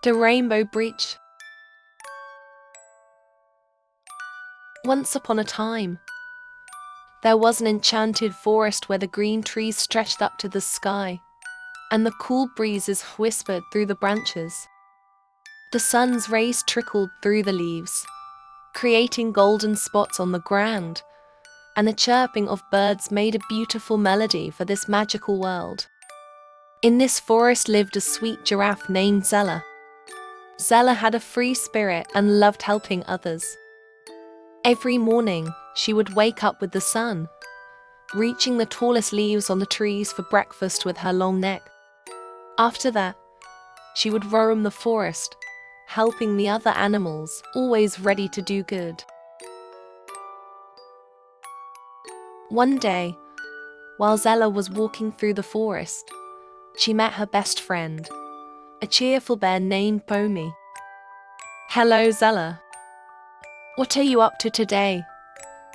The Rainbow Bridge. Once upon a time, there was an enchanted forest where the green trees stretched up to the sky, and the cool breezes whispered through the branches. The sun's rays trickled through the leaves, creating golden spots on the ground, and the chirping of birds made a beautiful melody for this magical world. In this forest lived a sweet giraffe named Zella. Zella had a free spirit and loved helping others. Every morning, she would wake up with the sun, reaching the tallest leaves on the trees for breakfast with her long neck. After that, she would roam the forest, helping the other animals, always ready to do good. One day, while Zella was walking through the forest, she met her best friend, a cheerful bear named Bomi. "Hello, Zella. What are you up to today?"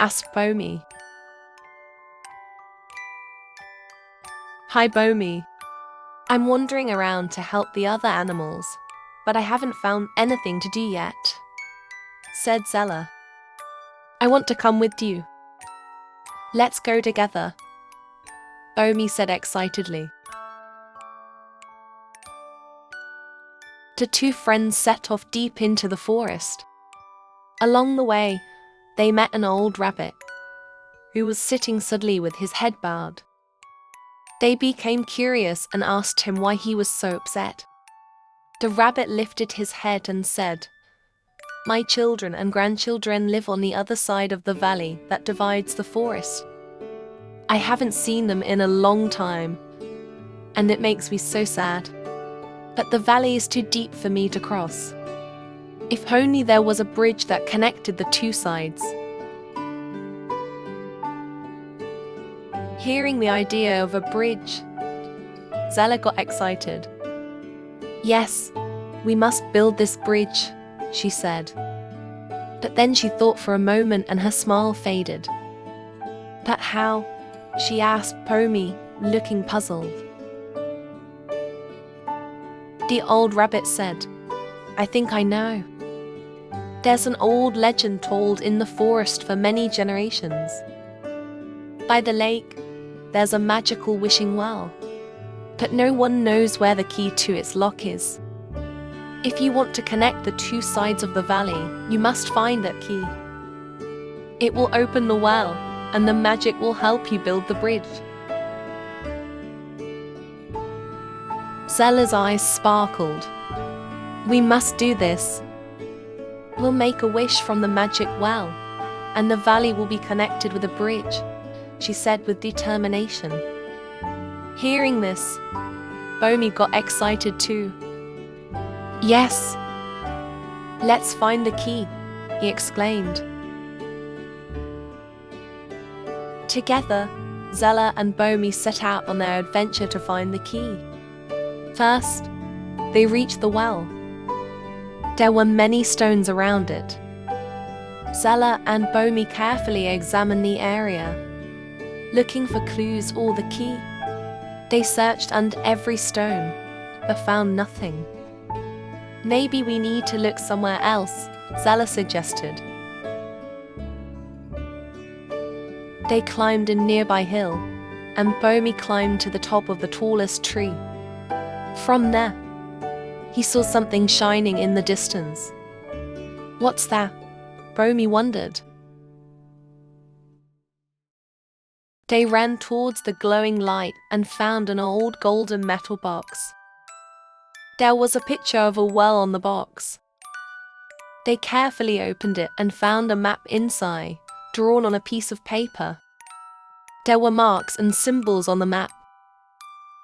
asked Bomi. "Hi, Bomi. I'm wandering around to help the other animals, but I haven't found anything to do yet," said Zella. "I want to come with you. Let's go together," Bomi said excitedly. The two friends set off deep into the forest. Along the way, they met an old rabbit, who was sitting suddenly with his head bowed. They became curious and asked him why he was so upset. The rabbit lifted his head and said, "My children and grandchildren live on the other side of the valley that divides the forest. I haven't seen them in a long time, and it makes me so sad. But the valley is too deep for me to cross. If only there was a bridge that connected the two sides." Hearing the idea of a bridge, Zella got excited. "Yes, we must build this bridge," she said. But then she thought for a moment and her smile faded. "But how?" she asked Bomi, looking puzzled. The old rabbit said, "I think I know. There's an old legend told in the forest for many generations. By the lake, there's a magical wishing well, but no one knows where the key to its lock is. If you want to connect the two sides of the valley, you must find that key. It will open the well, and the magic will help you build the bridge." Zella's eyes sparkled. "We must do this. We'll make a wish from the magic well, and the valley will be connected with a bridge," she said with determination. Hearing this, Bomi got excited too. "Yes, let's find the key," he exclaimed. Together, Zella and Bomi set out on their adventure to find the key. First, they reached the well. There were many stones around it. Zella and Bomi carefully examined the area, looking for clues or the key. They searched under every stone, but found nothing. "Maybe we need to look somewhere else," Zella suggested. They climbed a nearby hill, and Bomi climbed to the top of the tallest tree. From there, he saw something shining in the distance. "What's that?" Bomi wondered. They ran towards the glowing light and found an old golden metal box. There was a picture of a well on the box. They carefully opened it and found a map inside, drawn on a piece of paper. There were marks and symbols on the map.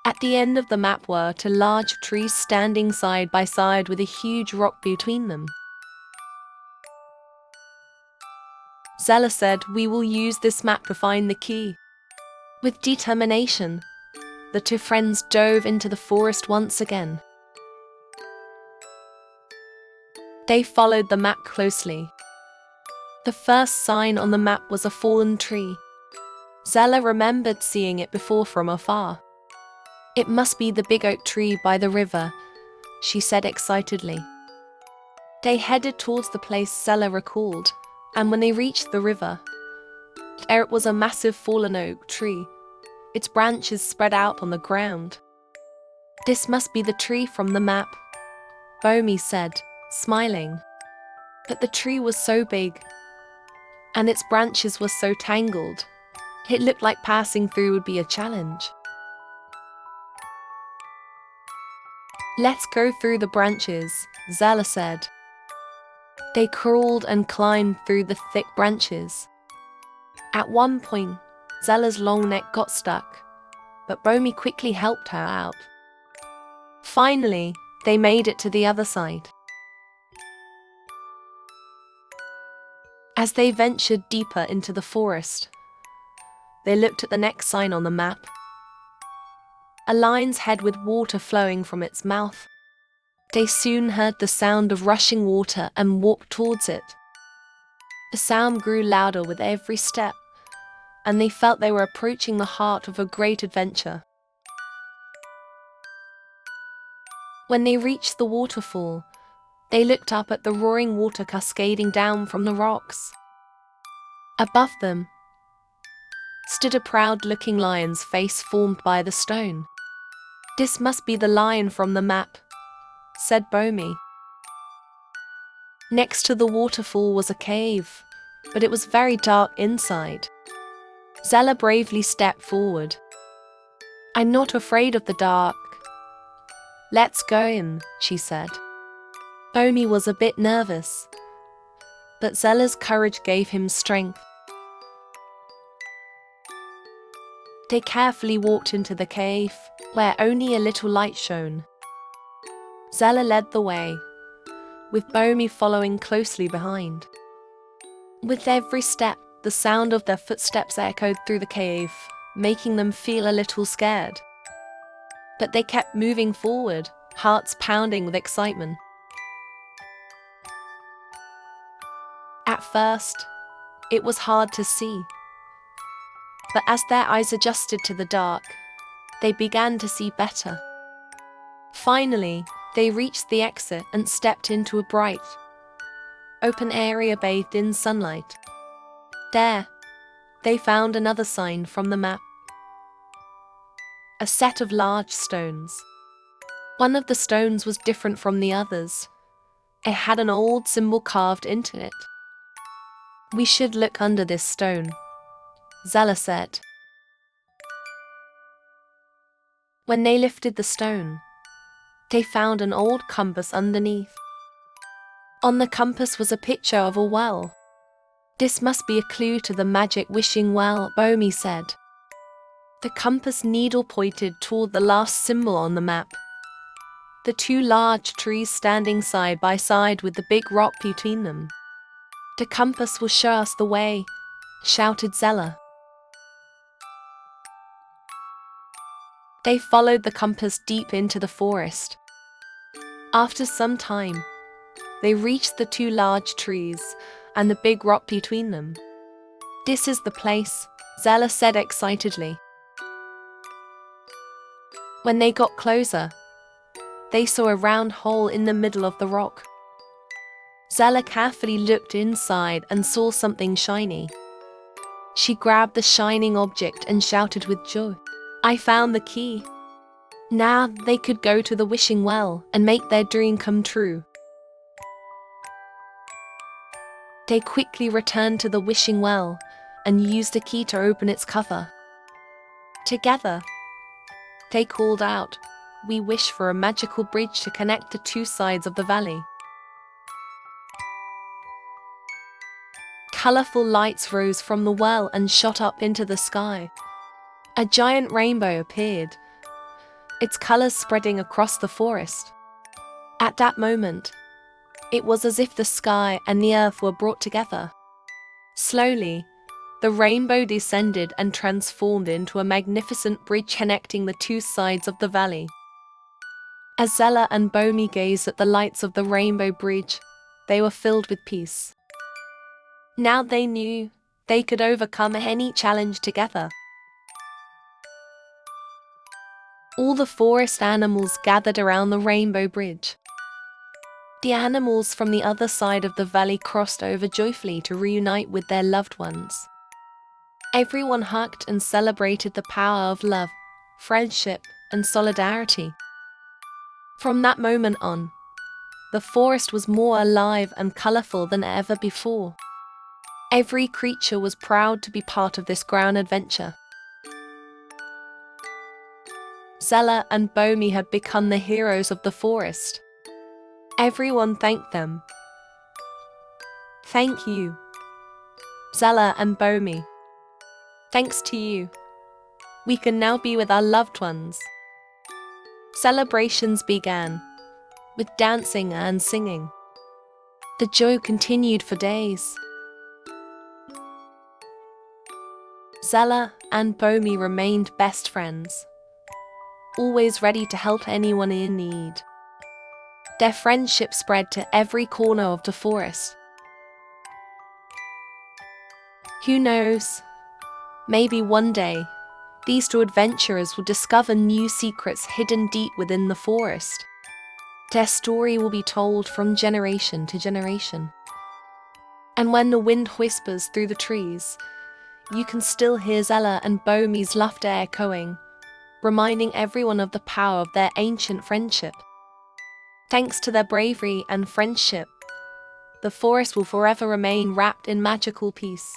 At the end of the map were two large trees standing side by side with a huge rock between them. Zella said, "We will use this map to find the key." With determination, the two friends dove into the forest once again. They followed the map closely. The first sign on the map was a fallen tree. Zella remembered seeing it before from afar. It must be the big oak tree by the river, she said excitedly. They headed towards the place Zella recalled, and when they reached the river, there was a massive fallen oak tree, its branches spread out on the ground. "This must be the tree from the map," Bomi said, smiling. But the tree was so big, and its branches were so tangled, it looked like passing through would be a challenge. "Let's go through the branches," Zella said. They crawled and climbed through the thick branches. At one point, Zella's long neck got stuck, but Bomi quickly helped her out. Finally, they made it to the other side. As they ventured deeper into the forest, they looked at the next sign on the map. A lion's head with water flowing from its mouth. They soon heard the sound of rushing water and walked towards it. The sound grew louder with every step, and they felt they were approaching the heart of a great adventure. When they reached the waterfall, they looked up at the roaring water cascading down from the rocks. Above them stood a proud-looking lion's face formed by the stone. "This must be the lion from the map," said Bomi. Next to the waterfall was a cave, but it was very dark inside. Zella bravely stepped forward. "I'm not afraid of the dark. Let's go in," she said. Bomi was a bit nervous, but Zella's courage gave him strength. They carefully walked into the cave, where only a little light shone. Zella led the way, with Bomi following closely behind. With every step, the sound of their footsteps echoed through the cave, making them feel a little scared. But they kept moving forward, hearts pounding with excitement. At first, it was hard to see. But as their eyes adjusted to the dark, they began to see better. Finally, they reached the exit and stepped into a bright, open area bathed in sunlight. There, they found another sign from the map. A set of large stones. One of the stones was different from the others. It had an old symbol carved into it. "We should look under this stone," Zella said. When they lifted the stone, they found an old compass underneath. On the compass was a picture of a well. "This must be a clue to the magic wishing well," Bomi said. The compass needle pointed toward the last symbol on the map. The two large trees standing side by side with the big rock between them. "The compass will show us the way," shouted Zella. They followed the compass deep into the forest. After some time, they reached the two large trees and the big rock between them. "This is the place," Zella said excitedly. When they got closer, they saw a round hole in the middle of the rock. Zella carefully looked inside and saw something shiny. She grabbed the shining object and shouted with joy, "I found the key." Now they could go to the wishing well and make their dream come true. They quickly returned to the wishing well and used a key to open its cover. Together, they called out, "We wish for a magical bridge to connect the two sides of the valley." Colorful lights rose from the well and shot up into the sky. A giant rainbow appeared, its colors spreading across the forest. At that moment, it was as if the sky and the earth were brought together. Slowly, the rainbow descended and transformed into a magnificent bridge connecting the two sides of the valley. As Zella and Bomi gazed at the lights of the rainbow bridge, they were filled with peace. Now they knew they could overcome any challenge together. All the forest animals gathered around the rainbow bridge. The animals from the other side of the valley crossed over joyfully to reunite with their loved ones. Everyone hugged and celebrated the power of love, friendship, and solidarity. From that moment on, the forest was more alive and colorful than ever before. Every creature was proud to be part of this grand adventure. Zella and Bomi had become the heroes of the forest. Everyone thanked them. Thank you, Zella and Bomi. Thanks to you, we can now be with our loved ones. Celebrations began, with dancing and singing. The joy continued for days. Zella and Bomi remained best friends, always ready to help anyone in need. Their friendship spread to every corner of the forest. Who knows? Maybe one day, these two adventurers will discover new secrets hidden deep within the forest. Their story will be told from generation to generation. And when the wind whispers through the trees, you can still hear Zella and Bomi's laughter echoing, reminding everyone of the power of their ancient friendship. Thanks to their bravery and friendship, the forest will forever remain wrapped in magical peace.